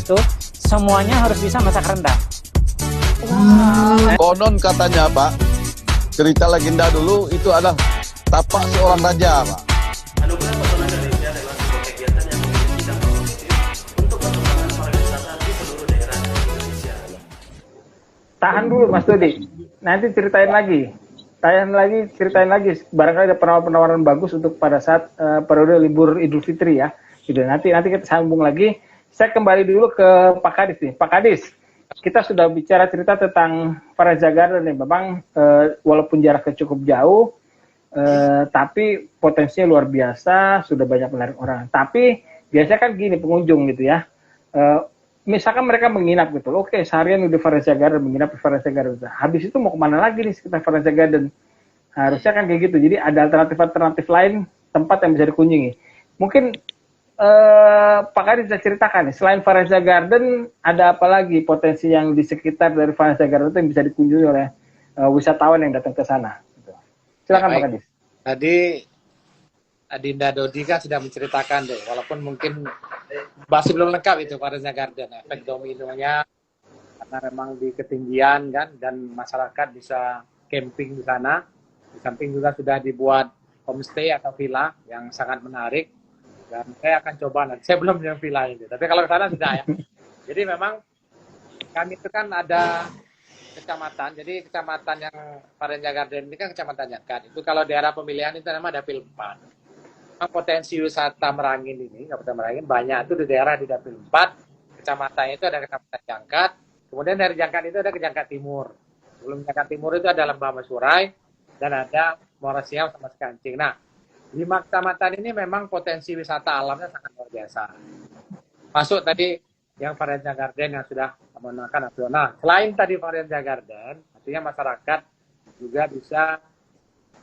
itu semuanya harus bisa masak rendang. Konon katanya Pak, cerita legenda dulu itu adalah tapak seorang raja Pak. Anugerah Pesona Indonesia adalah sebuah kegiatan yang memiliki dampak positif untuk pengembangan pariwisata di seluruh daerah di Indonesia. Tahan dulu Mas Dodi, nanti ceritain lagi. Ceritain lagi. Barangkali ada penawaran bagus untuk pada saat periode libur Idul Fitri ya. Gitu. Nanti kita sambung lagi. Saya kembali dulu ke Pak Kadis nih. Pak Kadis, kita sudah bicara cerita tentang Faraja Garden nih. Memang walaupun jaraknya cukup jauh, tapi potensinya luar biasa, sudah banyak menarik orang. Tapi biasanya kan gini pengunjung gitu ya. Misalkan mereka menginap gitu, oke seharian udah Faraja Garden, menginap di Faraja Garden. Habis itu mau kemana lagi nih sekitar Faraja Garden? Harusnya kan kayak gitu. Jadi ada alternatif lain tempat yang bisa dikunjungi. Mungkin Pak Kadis bisa ceritakan nih, selain Faraja Garden, ada apa lagi potensi yang di sekitar dari Faraja Garden itu yang bisa dikunjungi oleh wisatawan yang datang ke sana? Gitu. Silakan Pak Kadis. Tadi Adinda Dodi kan sudah menceritakan deh, walaupun mungkin masih belum lengkap itu Faraja Garden, efek dominonya karena memang di ketinggian kan, dan masyarakat bisa camping di sana. Di samping juga sudah dibuat homestay atau villa yang sangat menarik. Dan saya akan coba nanti. Saya belum yang villa itu, tapi kalau ke sana sudah ya. Jadi memang kami itu kan ada kecamatan. Jadi kecamatan yang Faraja Garden ini kan kecamatan Jangkat. Itu kalau daerah pemilihan itu namanya Dapil 4. Potensi wisata Merangin ini, Kabupaten Merangin banyak itu di daerah di Dapil 4. Kecamatan itu ada Kecamatan Jangkat. Kemudian dari Jangkat itu ada ke Jangkat Timur. Sebelum Jangkat Timur itu ada Lembah Masurai dan ada Muara Siam sama Sekancing. Nah, 5 kecamatan ini memang potensi wisata alamnya sangat luar biasa. Masuk tadi yang Faraja Garden yang sudah menggunakan nasional. Selain tadi Faraja Garden, artinya masyarakat juga bisa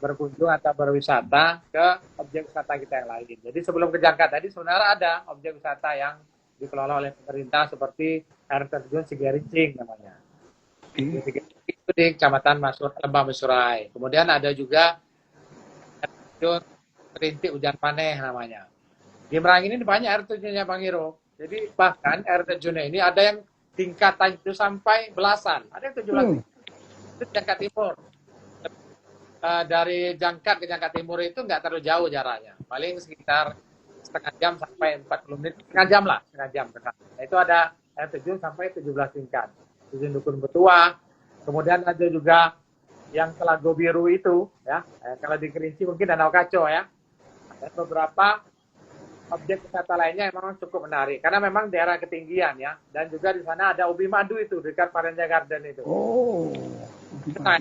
berkunjung atau berwisata ke objek wisata kita yang lain. Jadi sebelum ke Jangkat tadi sebenarnya ada objek wisata yang dikelola oleh pemerintah seperti air terjun Sigerincing namanya. Itu di Kecamatan Lembah Masurai. Kemudian ada juga air terjun Rintik Hujan Paneh namanya. Di Merangin ini banyak air terjunnya Bang Hiro. Jadi bahkan air terjunnya ini ada yang tingkatan itu sampai belasan. Ada yang 17. Itu Jangkat Timur. Dari Jangkat ke Jangkat Timur itu nggak terlalu jauh jaraknya. Paling sekitar setengah jam sampai 40 menit. Setengah jam ke sana. Nah, itu ada air terjun sampai 17 tingkat. Terjun Dukun Betua. Kemudian ada juga yang Telago Biru itu, ya. Kalau di Kerinci mungkin Danau Kaco ya. Dan beberapa objek wisata lainnya yang memang cukup menarik karena memang daerah ketinggian ya, dan juga di sana ada ubi madu itu dekat Faraja Garden itu. Oh, nah,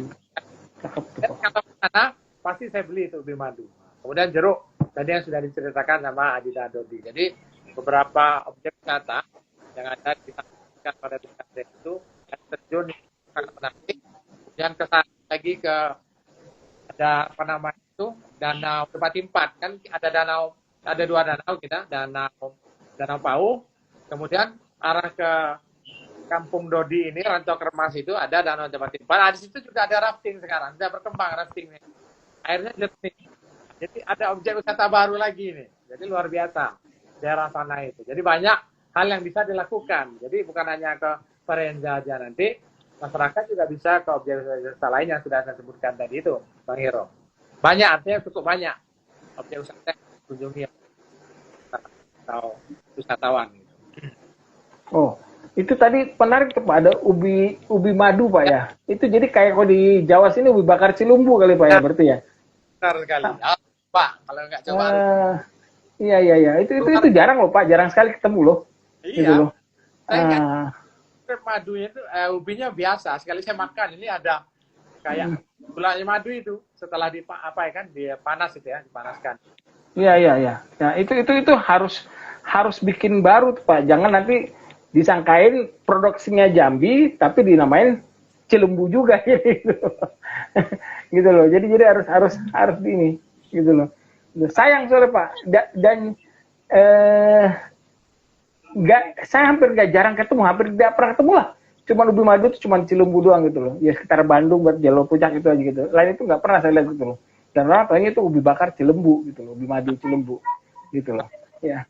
kalau ke sana pasti saya beli itu ubi madu. Kemudian jeruk tadi yang sudah diceritakan sama Adinda Dodi. Jadi beberapa objek wisata yang ada di Faraja Garden itu yang terjun sangat menarik. Kemudian ke sana lagi ke ada apa namanya itu danau Tempat kan ada 2 danau kita, danau Pauh, kemudian arah ke Kampung Dodi ini Rancok Remas itu ada danau Tempat. Nah, di situ juga ada rafting sekarang, sudah berkembang raftingnya, airnya jernih. Jadi ada objek wisata baru lagi nih, jadi luar biasa daerah sana itu. Jadi banyak hal yang bisa dilakukan. Jadi bukan hanya ke Faraja aja, nanti masyarakat juga bisa ke objek wisata lain yang sudah saya sebutkan tadi itu, Bang Hiro. Banyak, artinya cukup banyak objek wisata yang dikunjungi atau wisatawan. Oh, itu tadi menarik tuh Pak, ada ubi madu Pak ya. Itu jadi kayak kalau di Jawa sini ubi bakar Cilumbu kali Pak ya, berarti ya. Benar sekali. Pak, kalau nggak coba. Iya. Itu jarang loh Pak, jarang sekali ketemu loh. Iya. Gitu loh. Madunya itu ubinya biasa. Sekali saya makan ini ada kayak gulanya madu itu setelah dipanaskan. Iya. Nah, itu harus bikin baru tuh Pak. Jangan nanti disangkain produksinya Jambi tapi dinamain Cilumbu juga gitu. Gitu loh. Jadi harus ini gitu loh. Sayang soalnya Pak. Saya hampir jarang ketemu, hampir tidak pernah ketemu lah. Cuman ubi madu itu cuman Cilumbu doang gitu loh. Ya sekitar Bandung buat Jalur Puncak itu aja gitu. Lain itu nggak pernah saya lihat gitu loh. Dan orang tanya itu ubi bakar Cilumbu gitu loh, ubi madu Cilumbu gitu loh. Ya.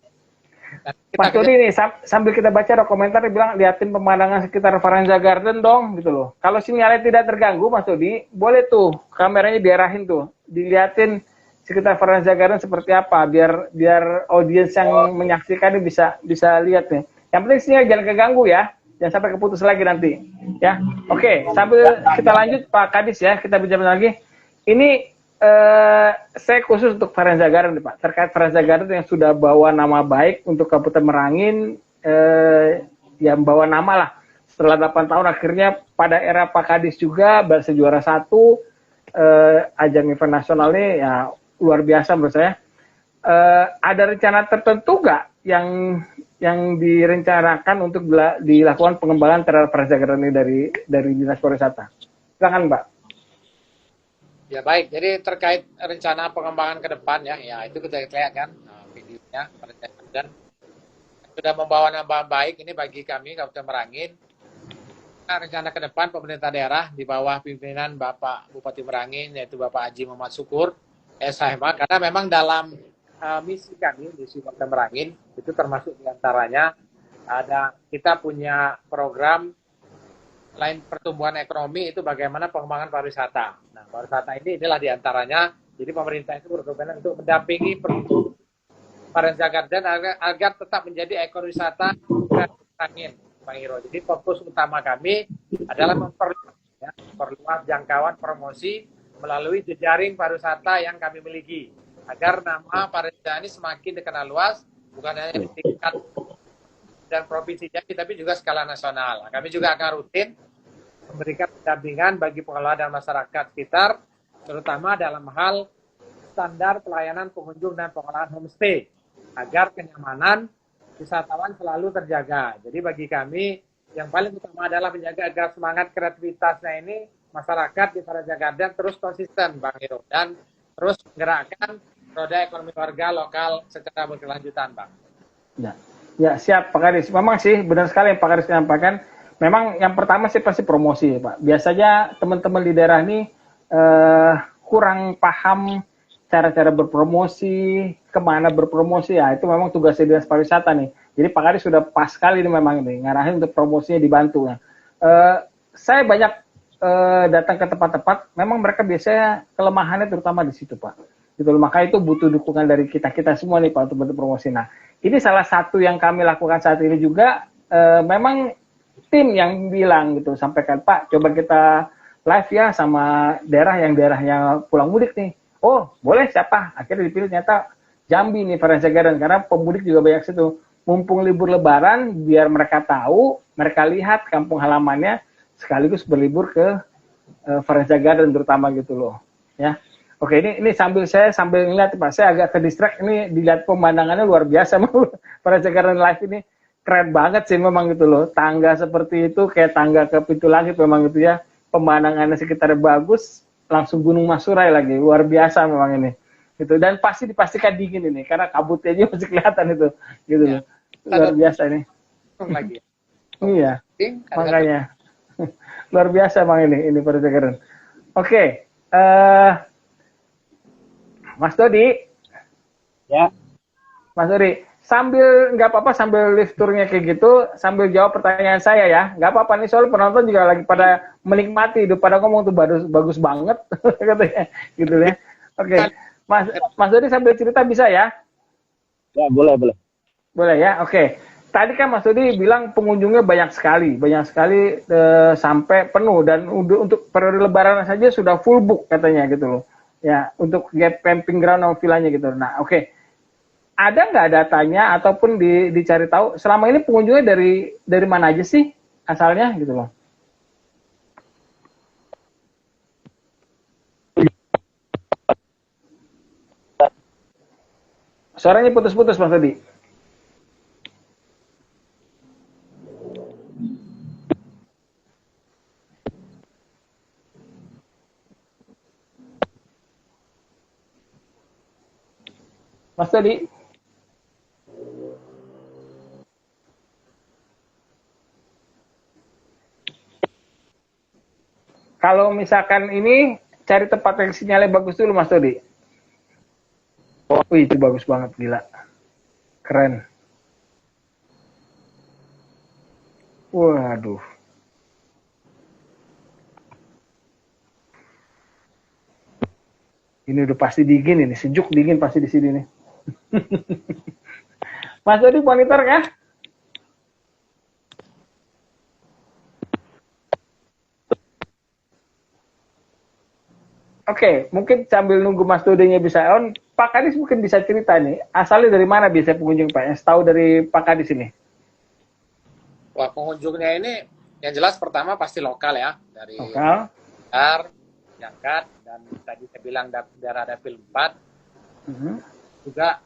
Nanti Mas kita Dodi nih, sambil kita baca ada komentar dia bilang liatin pemandangan sekitar Varanza Garden dong gitu loh. Kalau sinyalnya tidak terganggu Mas Dodi, boleh tuh kameranya diarahin tuh, diliatin sekitar Varanza Garden seperti apa biar audiens yang menyaksikan ini bisa lihat nih. Yang penting sinyal jangan keganggu ya. Jangan sampai keputus lagi nanti. Ya. Oke, sambil kita lanjut Pak Kadis ya, kita bicara lagi. Ini saya khusus untuk Varanza Garden Pak, terkait Varanza Garden yang sudah bawa nama baik untuk Kabupaten Merangin, yang bawa nama lah. Setelah 8 tahun akhirnya pada era Pak Kadis juga berhasil juara 1, ajang event nasional ini ya luar biasa menurut saya. Ada rencana tertentu nggak yang direncanakan untuk dilakukan pengembangan terhadap Varanza Garden ini dari Dinas Pariwisata? Silakan Pak. Ya baik, jadi terkait rencana pengembangan ke depan ya itu kita lihat kan videonya dan sudah membawa nama baik ini bagi kami Kabupaten Merangin. Nah, rencana ke depan pemerintah daerah di bawah pimpinan Bapak Bupati Merangin yaitu Bapak Haji Muhammad Syukur SHMA, karena memang dalam misi kami di Kabupaten Merangin itu termasuk diantaranya kita punya program selain pertumbuhan ekonomi itu bagaimana pengembangan pariwisata. Nah, pariwisata inilah diantaranya. Jadi pemerintah itu berkomitmen untuk mendampingi Varanza Garden agar tetap menjadi ekowisata angin, Bang Iro. Jadi fokus utama kami adalah memperluas jangkauan promosi melalui jejaring pariwisata yang kami miliki agar nama pariwisata ini semakin dikenal luas, bukan hanya di tingkat dan provinsi Jambi, tapi juga skala nasional. Kami juga akan rutin memberikan pendampingan bagi pengelola dan masyarakat sekitar, terutama dalam hal standar pelayanan pengunjung dan pengelolaan homestay, agar kenyamanan wisatawan selalu terjaga. Jadi bagi kami, yang paling utama adalah menjaga agar semangat kreativitasnya ini, masyarakat di Varanza Garden terus konsisten, Bang Hiro, dan terus menggerakkan roda ekonomi warga lokal secara berkelanjutan, Bang. Ya siap Pak Kadis. Memang sih benar sekali yang Pak Kadis sampaikan. Memang yang pertama sih pasti promosi Pak. Biasanya teman-teman di daerah ini kurang paham cara-cara berpromosi, kemana berpromosi ya. Itu memang tugasnya Dinas Pariwisata nih. Jadi Pak Kadis sudah pas sekali ini memang ini ngarahin untuk promosinya dibantu. Ya. Saya banyak datang ke tempat-tempat. Memang mereka biasanya kelemahannya terutama di situ Pak. Gitu loh. Maka itu butuh dukungan dari kita semua nih Pak untuk bantu promosi. Nah, ini salah satu yang kami lakukan saat ini juga. Memang tim yang bilang gitu, sampaikan Pak, coba kita live ya sama daerahnya pulang mudik nih. Oh, boleh siapa? Akhirnya dipilih ternyata Jambi nih Varanza Garden, karena pemudik juga banyak situ. Mumpung libur lebaran, biar mereka tahu, mereka lihat kampung halamannya, sekaligus berlibur ke Varanza Garden terutama gitu loh. Ya. Oke, ini sambil ngeliat Pak, saya agak ke distract, ini dilihat pemandangannya luar biasa. Varanza Garden live ini keren banget sih memang gitu loh. Tangga seperti itu kayak tangga ke pintu langit memang gitu ya. Pemandangannya sekitar bagus, langsung Gunung Masurai lagi. Luar biasa memang ini. Gitu. Dan pasti dipastikan dingin ini karena kabutnya aja masih kelihatan itu. Gitu loh. Luar biasa ini. Lagi. Iya. Makanya. Luar biasa memang ini Varanza Garden. Oke. Mas Dodi. Ya. Mas Dodi. Nggak apa-apa sambil live tournya kayak gitu, sambil jawab pertanyaan saya ya. Nggak apa-apa nih, soal penonton juga lagi pada menikmati, pada ngomong tuh bagus banget, katanya, gitu ya. Oke, Mas Dodi sambil cerita bisa ya? Ya, boleh. Boleh ya, oke. Tadi kan Mas Dodi bilang pengunjungnya banyak sekali sampai penuh, dan untuk periode lebaran saja sudah full book katanya gitu loh. Ya, untuk camping ground atau villanya gitu. Nah, oke. Ada nggak datanya ataupun dicari tahu selama ini pengunjungnya dari mana aja sih asalnya gitu loh? Suaranya putus-putus Mas Dodi. Mas Dodi. Kalau misalkan ini cari tempat yang sinyalnya bagus dulu Mas Dodi. Wih, itu bagus banget, gila. Keren. Waduh. Ini udah pasti dingin ini, sejuk dingin pasti di sini nih. Mas Dodi monitor kah? Oke, mungkin sambil nunggu Mas Dodinya bisa on, Pak Kadis mungkin bisa cerita nih, asalnya dari mana biasanya pengunjung Pak? Yang tahu dari Pak Kadis ini? Wah, pengunjungnya ini yang jelas pertama pasti lokal ya, dari Lokal. Blitar, Jangkat, dan tadi saya bilang daerah Dapil 4, juga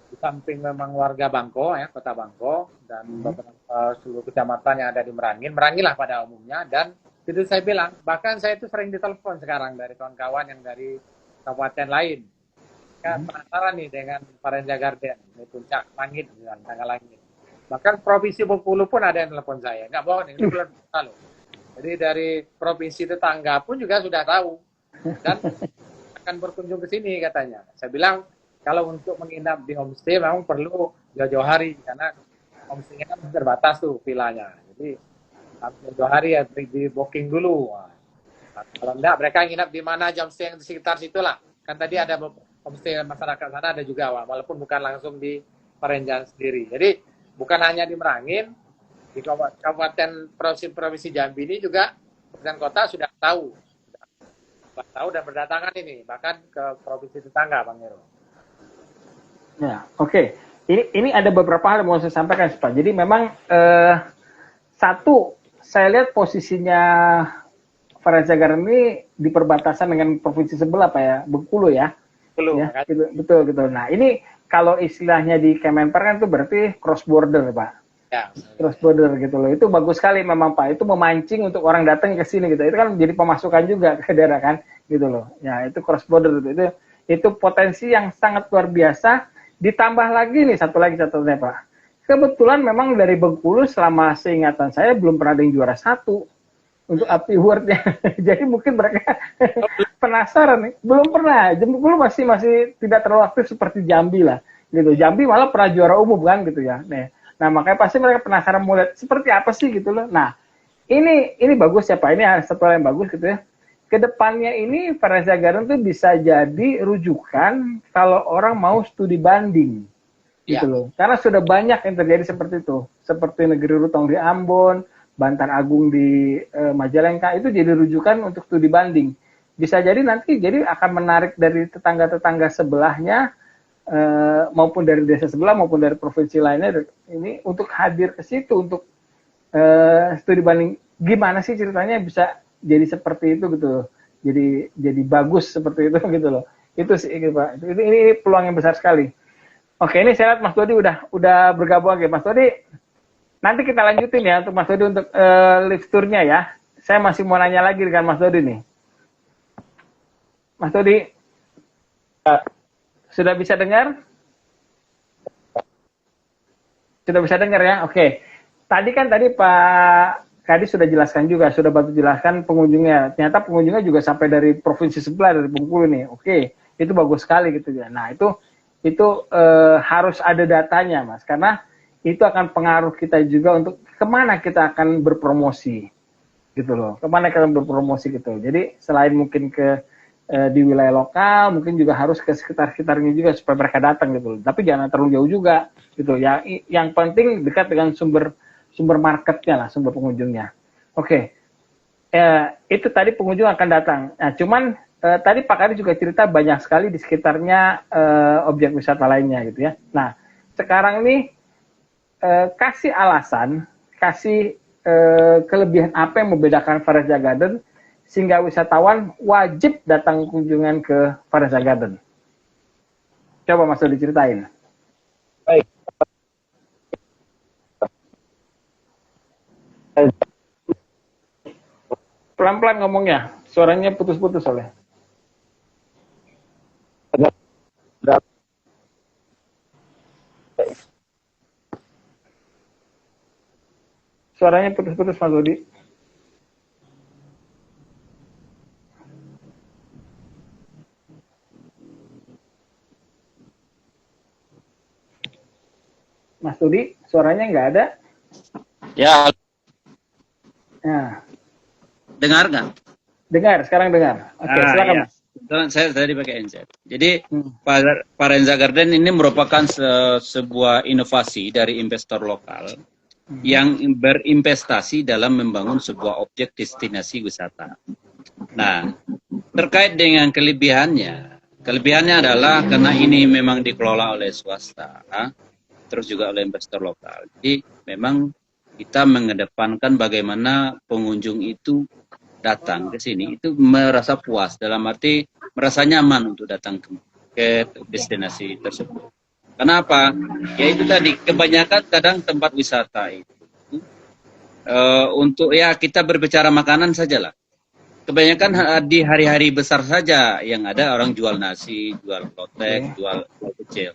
di samping memang warga Bangko ya, Kota Bangko, dan beberapa seluruh kecamatan yang ada di Merangin, Merangin lah pada umumnya, dan itu saya bilang, bahkan saya itu sering ditelepon sekarang dari kawan-kawan yang dari kabupaten lain. Kan penasaran nih dengan Parenja Garden, di Puncak Langit, tanggal Langit. Bahkan Provinsi Bengkulu pun ada yang telepon saya, nggak bohong, ini bulan lalu. Jadi dari provinsi tetangga pun juga sudah tahu, dan akan berkunjung ke sini katanya. Saya bilang, kalau untuk menginap di homestay memang perlu jauh-jauh hari, karena homestay-nya kan terbatas tuh vilanya. Jadi jauh hari ya di booking dulu. Nah, kalau enggak, mereka nginap di mana jam stay yang di sekitar situlah. Kan tadi ada homestay masyarakat sana ada juga, walaupun bukan langsung di Parenjang sendiri. Jadi bukan hanya di Merangin, di Kabupaten Provinsi Jambi ini juga Kabupaten Kota sudah tahu dan berdatangan ini, bahkan ke provinsi tetangga, Bang Hero. Ya, oke. Ini ada beberapa hal yang mau saya sampaikan, Pak. Jadi memang satu, saya lihat posisinya Parenja Garden ini di perbatasan dengan provinsi sebelah, Pak ya, Bengkulu ya. Belum, Ya, betul gitu. Nah, ini kalau istilahnya di Kemenper kan itu berarti cross border, Pak. Ya. Cross border gitu loh. Itu bagus sekali memang, Pak. Itu memancing untuk orang datang ke sini gitu. Itu kan menjadi pemasukan juga ke daerah kan, gitu loh. Ya, itu cross border gitu. Itu potensi yang sangat luar biasa. Ditambah lagi nih satunya, Pak. Kebetulan memang dari Bengkulu selama seingatan saya belum pernah ada yang juara 1 untuk Api World-nya. Jadi mungkin mereka penasaran nih. Belum pernah. Bengkulu masih tidak terlalu aktif seperti Jambi lah. Gitu. Jambi malah pernah juara umum kan gitu ya. Nah, makanya pasti mereka penasaran mau lihat seperti apa sih gitu loh. Nah, ini bagus ya Pak. Ini satu hal yang bagus gitu ya. Kedepannya ini Parenja Garden tuh bisa jadi rujukan kalau orang mau studi banding. Gitu loh. Karena sudah banyak yang terjadi seperti itu. Seperti Negeri Rutong di Ambon, Bantar Agung di Majalengka, itu jadi rujukan untuk studi banding. Bisa jadi nanti akan menarik dari tetangga-tetangga sebelahnya, maupun dari desa sebelah, maupun dari provinsi lainnya, ini untuk hadir ke situ, untuk studi banding. Gimana sih ceritanya bisa jadi seperti itu gitu loh. Jadi bagus seperti itu gitu loh. Itu sih gitu, Pak. Ini peluang yang besar sekali. Oke, ini saya lihat Mas Dodi udah bergabung lagi. Mas Dodi, nanti kita lanjutin ya untuk Mas Dodi untuk live tour-nya ya. Saya masih mau nanya lagi dengan Mas Dodi nih. Mas Dodi, sudah bisa dengar? Sudah bisa dengar ya? Oke. Tadi Pak Kadis sudah jelaskan juga, sudah bantu jelaskan pengunjungnya. Ternyata pengunjungnya juga sampai dari provinsi sebelah, dari Bengkulu nih. Oke, itu bagus sekali gitu ya. Nah, itu harus ada datanya, Mas, karena itu akan pengaruh kita juga untuk kemana kita akan berpromosi, gitu loh. Kemana kita akan berpromosi gitu. Jadi selain mungkin di wilayah lokal, mungkin juga harus ke sekitar-sekitarnya juga supaya mereka datang gitu loh. Tapi jangan terlalu jauh juga, gitu. Yang penting dekat dengan sumber marketnya lah, sumber pengunjungnya. Oke, itu tadi pengunjung akan datang. Nah, cuman tadi Pak Kadis juga cerita banyak sekali di sekitarnya objek wisata lainnya gitu ya. Nah, sekarang ini kasih alasan, kelebihan apa yang membedakan Parenja Garden sehingga wisatawan wajib datang kunjungan ke Parenja Garden. Coba Mas Dodi ceritain. Baik. Pelan-pelan ngomongnya, suaranya putus-putus soalnya. Suaranya putus-putus Mas Dodi. Mas Dodi, suaranya nggak ada. Ya, Nah, Dengar nggak? dengar, sekarang dengar. Oke, silakan Iya. Mas. Kebetulan saya tadi pakai handset. Jadi Hmm. Parenza Garden ini merupakan sebuah inovasi dari investor lokal yang berinvestasi dalam membangun sebuah objek destinasi wisata. Nah, terkait dengan kelebihannya adalah karena ini memang dikelola oleh swasta, terus juga oleh investor lokal. Jadi memang kita mengedepankan bagaimana pengunjung itu datang ke sini itu merasa puas, dalam arti merasa nyaman untuk datang ke destinasi tersebut. Kenapa? Ya itu tadi, kebanyakan kadang tempat wisata itu untuk ya kita berbicara makanan sajalah. Kebanyakan di hari-hari besar saja yang ada orang jual nasi, jual lotek, jual kecil.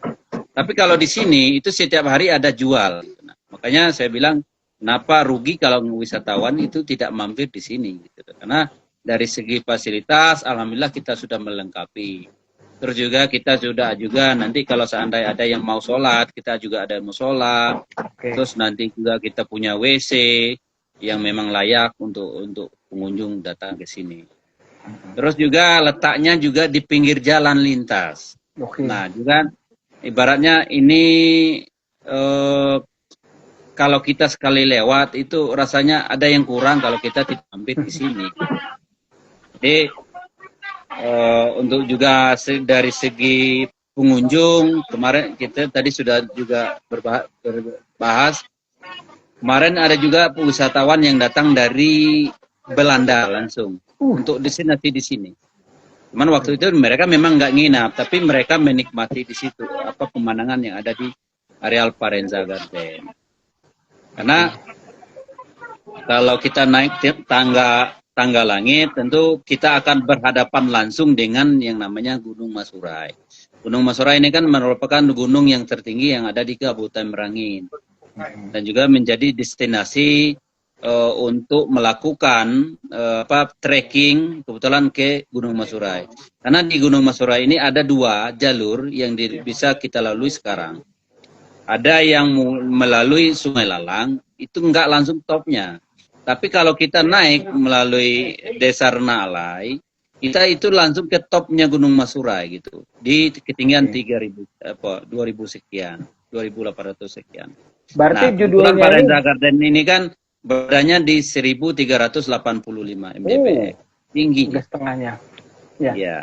Tapi kalau di sini itu setiap hari ada jual. Nah, makanya saya bilang kenapa rugi kalau wisatawan itu tidak mampir di sini. Gitu. Karena dari segi fasilitas, alhamdulillah kita sudah melengkapi. Terus juga kita sudah juga nanti kalau seandainya ada yang mau sholat, kita juga ada yang mau sholat. Terus nanti juga kita punya WC yang memang layak untuk pengunjung datang ke sini. Terus juga letaknya juga di pinggir jalan lintas. Nah juga ibaratnya ini kalau kita sekali lewat itu rasanya ada yang kurang kalau kita tidak mampir di sini. Jadi untuk juga dari segi pengunjung kemarin kita tadi sudah juga berbahas. Kemarin ada juga wisatawan yang datang dari Belanda langsung untuk destinasi di sini. Cuman waktu itu mereka memang nggak nginap, tapi mereka menikmati di situ apa pemandangan yang ada di areal Parenza Garden. Karena kalau kita naik tangga langit, tentu kita akan berhadapan langsung dengan yang namanya Gunung Masurai. Gunung Masurai ini kan merupakan gunung yang tertinggi yang ada di Kabupaten Merangin. Dan juga menjadi destinasi untuk melakukan trekking kebetulan ke Gunung Masurai. Karena di Gunung Masurai ini ada 2 jalur yang bisa kita lalui sekarang. Ada yang melalui Sungai Lalang, itu enggak langsung topnya. Tapi kalau kita naik melalui Desa Renalai, kita itu langsung ke topnya Gunung Masurai gitu. Di ketinggian 2000 sekian, 2800 sekian. Berarti nah, judulnya Parenza Garden ini kan badannya di 1385 mdpl. Tinggi. Udah setengahnya. Ya. Ya.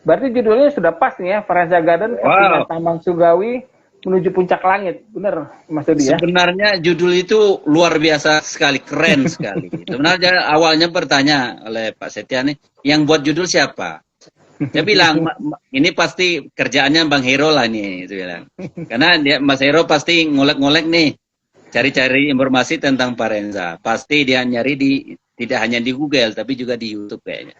Berarti judulnya sudah pas nih ya, Parenza Garden ketinggian Tambang Sugawi menuju puncak langit. Bener, Mas Dodi ya? Sebenarnya judul itu luar biasa sekali, keren sekali. Sebenarnya awalnya bertanya oleh Pak Setia nih, yang buat judul siapa? Dia bilang, ini pasti kerjaannya Bang Hero lah nih, itu bilang. Karena Mas Hero pasti ngolek-ngolek nih, cari-cari informasi tentang Parenza. Pasti dia nyari tidak hanya di Google, tapi juga di YouTube kayaknya.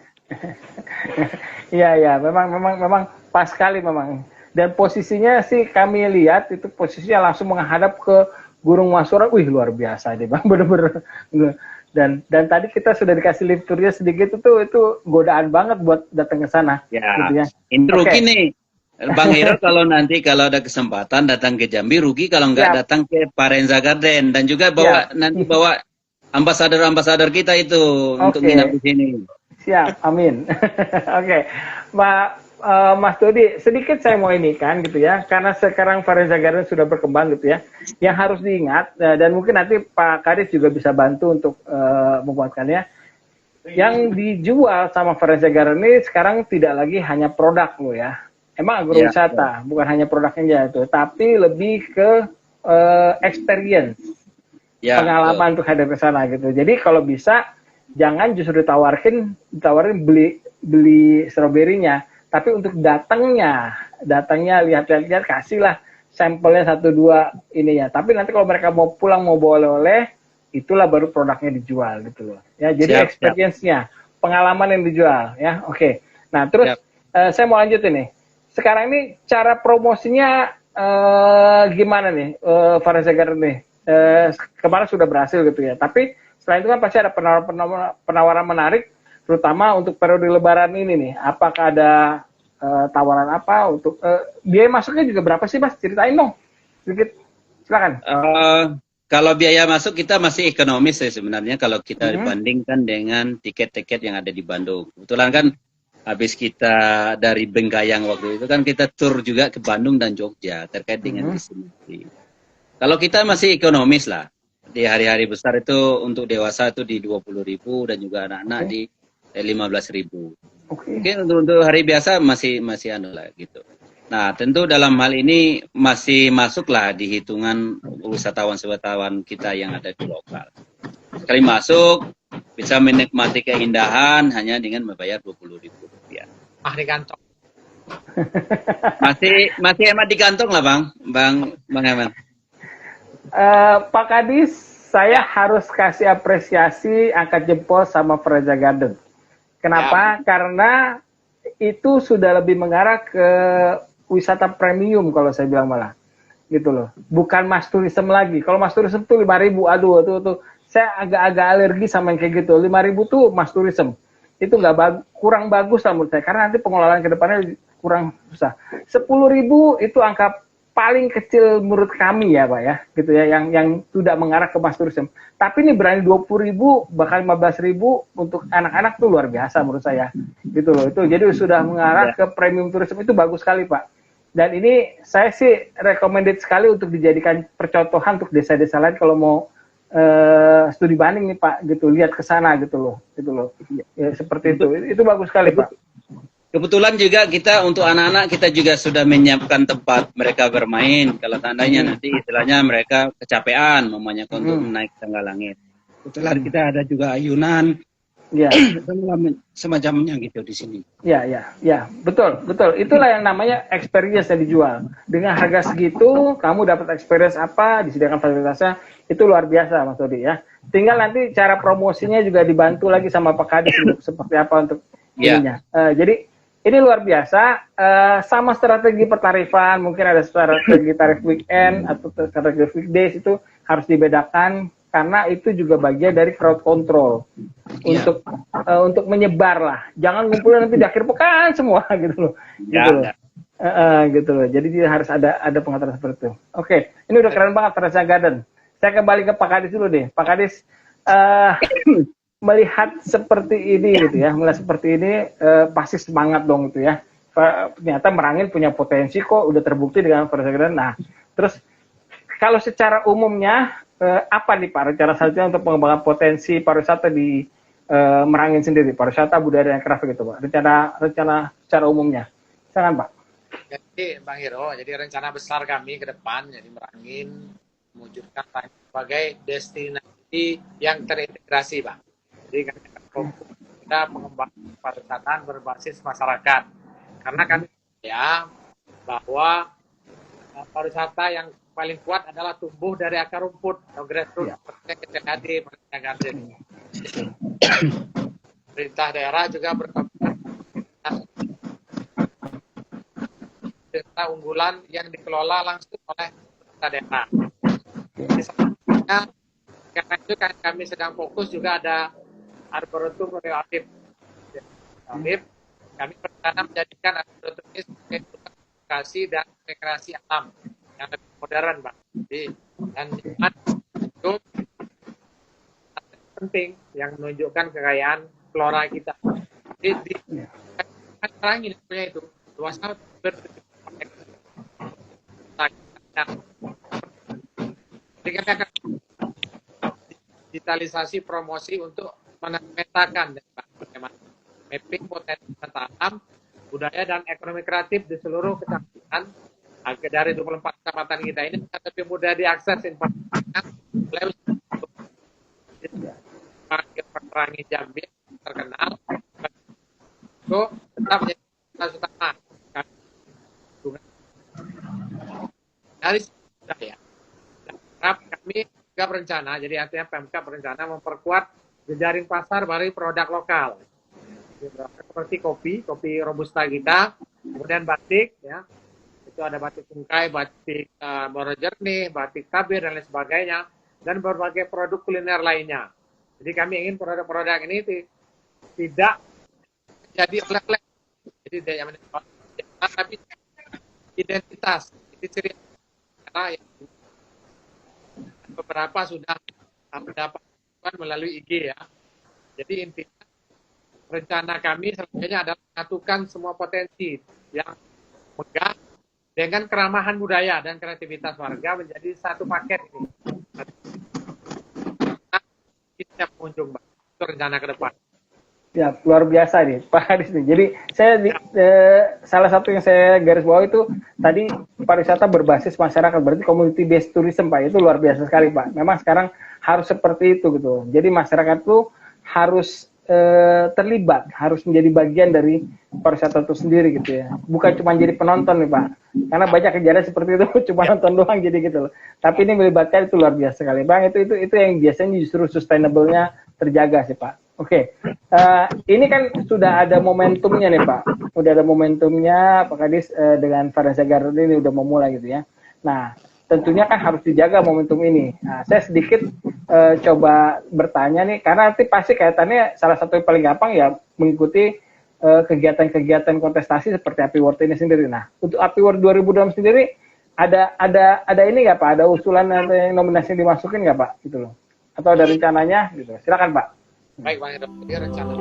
Iya, memang pas sekali memang. Dan posisinya sih kami lihat itu posisinya langsung menghadap ke Gunung Masurai. Wih, luar biasa deh Bang, bener-bener. Dan tadi kita sudah dikasih lift tournya sedikit itu godaan banget buat datang ke sana. Ya, gitu ya. ini rugi nih. Bang Hero kalau nanti kalau ada kesempatan datang ke Jambi, rugi kalau nggak datang ke Parenza Garden. Dan juga nanti bawa ambasador-ambasador kita itu untuk nginap di sini. Siap, amin. Oke, Mas Dodi, sedikit saya mau ini kan gitu ya, karena sekarang Parenza Garden sudah berkembang gitu ya, yang harus diingat, dan mungkin nanti Pak Kadis juga bisa bantu untuk membuatkannya, yang dijual sama Parenza Garden ini sekarang tidak lagi hanya produk loh ya, emang agrowisata, bukan hanya produknya itu, tapi lebih ke experience, pengalaman untuk hadir ke sana gitu. Jadi kalau bisa, jangan justru ditawarin beli stroberinya, tapi untuk datangnya lihat-lihat kasihlah sampelnya 1-2 ininya. Tapi nanti kalau mereka mau pulang mau bawa oleh-oleh, itulah baru produknya dijual gitu loh. Ya, jadi experience-nya, pengalaman yang dijual ya. Oke. Nah, terus saya mau lanjut ini. Sekarang ini cara promosinya gimana nih Parenza Garden nih? Kemarin sudah berhasil gitu ya. Tapi selain itu kan pasti ada penawaran menarik, terutama untuk periode Lebaran ini nih. Apakah ada tawaran apa untuk biaya masuknya juga berapa sih Mas? Ceritain dong sedikit, silakan. kalau biaya masuk kita masih ekonomis ya sebenarnya kalau kita bandingkan dengan tiket-tiket yang ada di Bandung. Kebetulan kan habis kita dari Bengkayang waktu itu kan kita tur juga ke Bandung dan Jogja terkait dengan destinasi. Kalau kita masih ekonomis lah. Di hari-hari besar itu untuk dewasa itu di 20.000 dan juga anak-anak di 15.000. Mungkin untuk hari biasa masih anu lah gitu. Nah, tentu dalam hal ini masih masuklah di hitungan wisatawan-wisatawan kita yang ada di lokal. Sekali masuk bisa menikmati keindahan hanya dengan membayar Rp20.000. Ah, di kantong. Masih hemat di kantong lah, Bang Eman. Pak Kadis, saya harus kasih apresiasi angkat jempol sama Praja Garden. Kenapa? Karena itu sudah lebih mengarah ke wisata premium kalau saya bilang malah. Gitu loh. Bukan mass tourism lagi. Kalau mass tourism tuh 5.000, aduh tuh. Saya agak-agak alergi sama yang kayak gitu. 5.000 tuh mass tourism. Itu kurang bagus lah menurut saya. Karena nanti pengelolaan ke depannya kurang susah. 10.000 itu angka paling kecil menurut kami ya Pak ya, gitu ya, yang tidak mengarah ke mass tourism. Tapi ini berani 20.000, bahkan 15.000 untuk anak-anak tuh luar biasa menurut saya, gitu loh. Itu jadi sudah mengarah ke premium tourism, itu bagus sekali Pak. Dan ini saya sih recommended sekali untuk dijadikan percontohan untuk desa-desa lain kalau mau studi banding nih Pak, gitu, lihat ke sana gitu loh. Ya, seperti itu bagus sekali Pak. Kebetulan juga kita untuk anak-anak kita juga sudah menyiapkan tempat mereka bermain. Kalau tandanya nanti istilahnya mereka kecapean mamanya untuk naik tangga langit. Kebetulan kita ada juga ayunan, semacamnya gitu di sini. Ya, betul. Itulah yang namanya experience yang dijual. Dengan harga segitu, kamu dapat experience apa, disediakan fasilitasnya, itu luar biasa Mas Dodi ya. Tinggal nanti cara promosinya juga dibantu lagi sama Pak Kadis seperti apa untuk ininya. Jadi ini luar biasa, sama strategi pertarifan, mungkin ada strategi tarif weekend atau strategi weekdays itu harus dibedakan karena itu juga bagian dari crowd control untuk menyebar lah, jangan ngumpulin nanti di akhir pekan semua gitu loh, gitu loh. Jadi harus ada pengaturan seperti itu. Oke, ini udah keren banget Praja Garden. Saya kembali ke Pak Kadis dulu deh, Pak Kadis. Melihat seperti ini gitu ya, pasti semangat dong gitu ya. Ternyata Merangin punya potensi kok, udah terbukti dengan Praja Garden. Nah, terus kalau secara umumnya apa nih Pak rencana selanjutnya untuk pengembangan potensi pariwisata di Merangin sendiri, pariwisata budaya dan craft gitu Pak. Rencana secara umumnya. Silakan Pak. Jadi Bang Hiro, jadi rencana besar kami ke depan jadi Merangin mewujudkan sebagai destinasi yang terintegrasi, Bang. Jadi kita mengembangkan pariwisata berbasis masyarakat. Karena kami ya bahwa pariwisata yang paling kuat adalah tumbuh dari akar rumput atau grassroots seperti yang kita lihat di Praja Garden. Pemerintah daerah juga berkomitmen desa unggulan yang dikelola langsung oleh pemerintah daerah. Karena itu kami sedang fokus juga ada Arboretum Relatif. Kami berencana menjadikan arboretum ini sebagai edukasi dan rekreasi alam yang lebih modern, Pak. Jadi, dan itu penting yang menunjukkan kekayaan flora kita. Jadi di Merangin punya itu luasnya digitalisasi promosi untuk memetakan mapping potensi wisata alam, budaya dan ekonomi kreatif di seluruh kecamatan. Dari 24 kecamatan kita ini lebih mudah diakses informasinya oleh Merangin Jambi terkenal itu tetap menjadi salah utama dari budaya. Kami juga berencana, jadi artinya PMK berencana memperkuat jejaring pasar dari produk lokal seperti kopi robusta kita, kemudian batik ya, itu ada batik tungkai, batik Moro Jernih, batik tabir dan lain sebagainya, dan berbagai produk kuliner lainnya. Jadi kami ingin produk-produk ini tidak jadi oleh-oleh, jadi tidak tapi identitas, itu ciri yang beberapa sudah mendapatkan melalui IG ya. Jadi intinya rencana kami selanjutnya adalah menyatukan semua potensi yang megah dengan keramahan budaya dan kreativitas warga menjadi satu paket ini. Setiap pengunjung, itu rencana ke depan. Ya, luar biasa nih Pak Hadis nih. Jadi saya salah satu yang saya garis bawah itu tadi pariwisata berbasis masyarakat, berarti community based tourism Pak, itu luar biasa sekali Pak. Memang sekarang harus seperti itu gitu. Jadi masyarakat tuh harus terlibat, harus menjadi bagian dari pariwisata itu sendiri gitu ya. Bukan cuma jadi penonton nih Pak. Karena banyak kejadian seperti itu cuma nonton doang jadi gitu loh. Tapi ini melibatkan itu luar biasa sekali Bang. Itu yang biasanya justru sustainable-nya terjaga sih Pak. Oke, ini kan sudah ada momentumnya nih Pak. Udah ada momentumnya Pak Kadis dengan Varensia Garden ini udah memulai gitu ya. Nah, tentunya kan harus dijaga momentum ini. Nah, saya sedikit coba bertanya nih, karena nanti pasti kaitannya salah satu yang paling gampang ya mengikuti kegiatan-kegiatan kontestasi seperti Api World ini sendiri. Nah, untuk Api World 2006 sendiri ada ini nggak Pak? Ada usulan atau yang nominasi dimasukin nggak Pak? Gitu loh. Atau ada rencananya? Gitu. Silakan Pak. Baik Bang Heru, jadi rencana